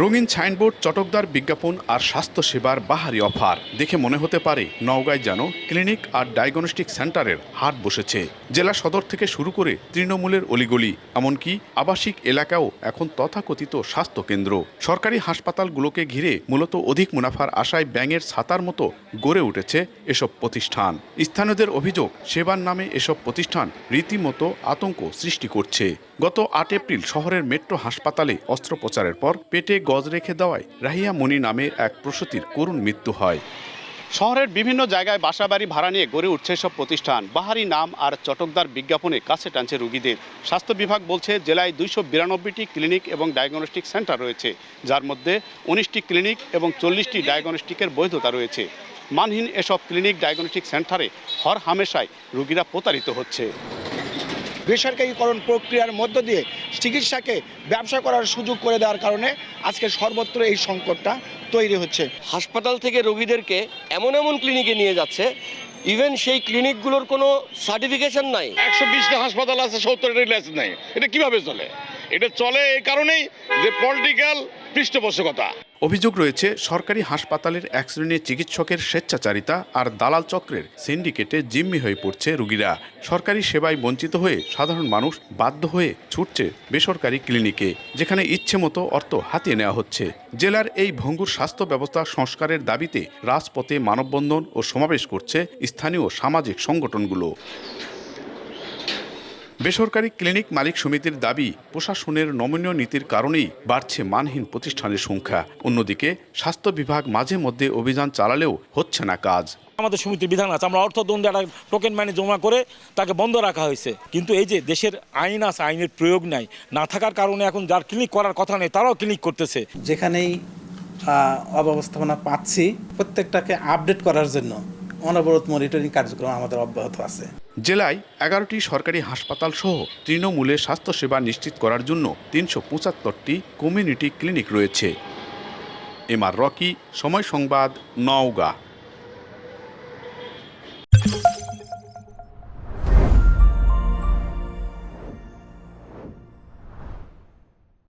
রঙিন সাইনবোর্ড, চটকদার বিজ্ঞাপন আর স্বাস্থ্যসেবার বাহারি অফার দেখে মনে হতে পারে নওগাঁয় যেন ক্লিনিক আর ডায়াগনস্টিক সেন্টারের হাট বসেছে। জেলা সদর থেকে শুরু করে তৃণমূলের অলিগলি, এমনকি আবাসিক এলাকাও এখন তথাকথিত স্বাস্থ্য কেন্দ্র। সরকারি হাসপাতালগুলোকে ঘিরে মূলত অধিক মুনাফার আশায় ব্যাঙের ছাতার মতো গড়ে উঠেছে এসব প্রতিষ্ঠান। স্থানীয়দের অভিযোগ, সেবার নামে এসব প্রতিষ্ঠান রীতিমতো আতঙ্ক সৃষ্টি করছে। গত ৮ এপ্রিল শহরের মেট্রো হাসপাতালে অস্ত্রোপচারের পর পেটে গজ রেখে দেওয়ায় রাহিয়া মনি নামে এক প্রসূতির করুণ মৃত্যু হয়। শহরের বিভিন্ন জায়গায় বাসাবাড়ি ভাড়া নিয়ে গড়ে উঠছে সব প্রতিষ্ঠান। বাহারি নাম আর চটকদার বিজ্ঞাপনে কাছে টানছে রোগীদের। স্বাস্থ্য বিভাগ বলছে জেলায় 292টি ক্লিনিক এবং ডায়াগনস্টিক সেন্টার রয়েছে, যার মধ্যে 19টি ক্লিনিক এবং 40টি ডায়াগনস্টিকের বৈধতা রয়েছে। মানহীন এসব ক্লিনিক ডায়াগনস্টিক সেন্টারে হর হামেশায় রোগীরা প্রতারিত হচ্ছে। বেসরকারীকরণ প্রক্রিয়ার মধ্য দিয়ে চিকিৎসাকে ব্যবসা করার সুযোগ করে দেওয়ার কারণে আজকে সর্বত্র এই সংকটটা তৈরি হচ্ছে। হাসপাতাল থেকে রোগীদেরকে এমন এমন ক্লিনিকে নিয়ে যাচ্ছে, ইভেন সেই ক্লিনিকগুলোর কোনো সার্টিফিকেশন নাই। 120টা হাসপাতাল আছে, 70টা লাইসেন্স নাই। এটা কিভাবে চলে? এটা চলে এই কারণেই যে পলিটিক্যাল পৃষ্ঠপোষকতা। অভিযোগ রয়েছে সরকারি হাসপাতালের এক শ্রেণীর চিকিৎসকের স্বেচ্ছাচারিতা আর দালাল চক্রের সিন্ডিকেটে জিম্মি হয়ে পড়ছে রোগীরা। সরকারি সেবায় বঞ্চিত হয়ে সাধারণ মানুষ বাধ্য হয়ে ছুটছে বেসরকারি ক্লিনিকে, যেখানে ইচ্ছে মতো অর্থ হাতিয়ে নেওয়া হচ্ছে। জেলার এই ভঙ্গুর স্বাস্থ্য ব্যবস্থা সংস্কারের দাবিতে রাজপথে মানববন্ধন ও সমাবেশ করছে স্থানীয় সামাজিক সংগঠনগুলো। বেসরকারি ক্লিনিক মালিক সমিতির দাবি, প্রশাসনের নমনীয় নীতির কারণেই বাড়ছে মানহীন প্রতিষ্ঠানের সংখ্যা। অন্যদিকে স্বাস্থ্য বিভাগ মাঝে মধ্যে অভিযান চালালেও হচ্ছে না কাজ। আমাদের সমিতির বিধান আছে, আমরা অর্থদণ্ডে একটা টোকেন মানি জমা করে তাকে বন্ধ রাখা হয়েছে, কিন্তু এই যে দেশের আইন আছে, আইনের প্রয়োগ নাই, না থাকার কারণে এখন যার ক্লিনিক করার কথা নেই তারাও ক্লিনিক করতেছে। যেখানেই অব্যবস্থাপনা পাচ্ছি, প্রত্যেকটাকে আপডেট করার জন্য অনবরত মনিটরিং কার্যক্রম আমাদের অব্যাহত আছে। জেলায় 11টি সরকারি হাসপাতাল সহ তৃণমূলে স্বাস্থ্যসেবা নিশ্চিত করার জন্য 375টি কমিউনিটি ক্লিনিক রয়েছে। এমআর রকি, সময় সংবাদ, নওগাঁ।